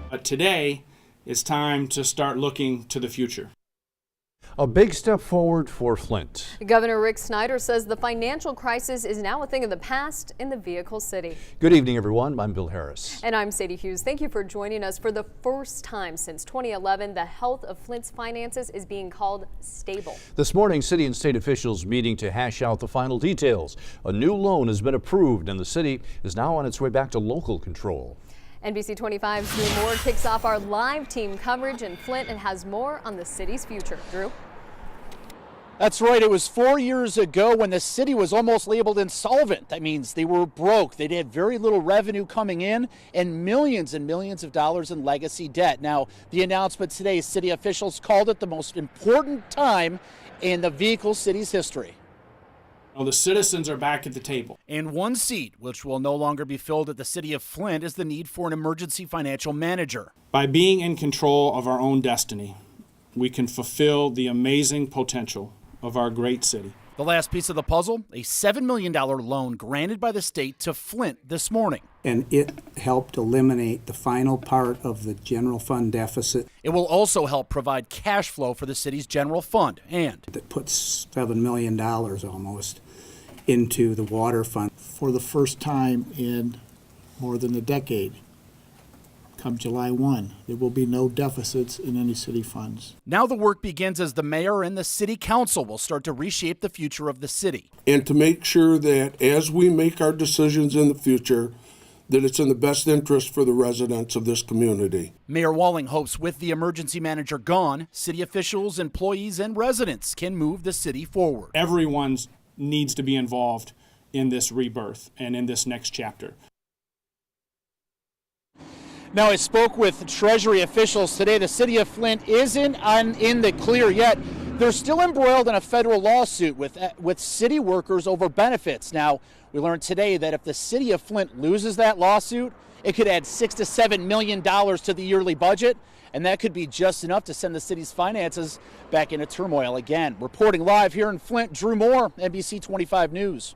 But today, it's time to start looking to the future. A big step forward for Flint. Governor Rick Snyder says the financial crisis is now a thing of the past in the vehicle city. Good evening, everyone. I'm Bill Harris. And I'm Sadie Hughes. Thank you for joining us. For the first time since 2011, the health of Flint's finances is being called stable. This morning, city and state officials meeting to hash out the final details. A new loan has been approved, and the city is now on its way back to local control. NBC 25's Drew Moore kicks off our live team coverage in Flint and has more on the city's future. Drew? That's right. It was 4 years ago when the city was almost labeled insolvent. That means they were broke. They had very little revenue coming in and millions of dollars in legacy debt. Now, the announcement today, city officials called it the most important time in the vehicle city's history. Well, the citizens are back at the table. And one seat, which will no longer be filled at the city of Flint, is the need for an emergency financial manager. By being in control of our own destiny, we can fulfill the amazing potential of our great city. The last piece of the puzzle, a $7 million loan granted by the state to Flint this morning. And it helped eliminate the final part of the general fund deficit. It will also help provide cash flow for the city's general fund, and that puts $7 million almost into the water fund. For the first time in more than a decade, come July 1, there will be no deficits in any city funds. Now the work begins as the mayor and the city council will start to reshape the future of the city. And to make sure that as we make our decisions in the future, that it's in the best interest for the residents of this community. Mayor Walling hopes with the emergency manager gone, city officials, employees, and residents can move the city forward. Everyone needs to be involved in this rebirth and in this next chapter. Now, I spoke with Treasury officials today. The city of Flint isn't in the clear yet. They're still embroiled in a federal lawsuit with city workers over benefits. Now, we learned today that if the city of Flint loses that lawsuit, it could add $6 to $7 million to the yearly budget, and that could be just enough to send the city's finances back into turmoil again. Reporting live here in Flint, Drew Moore, NBC 25 News.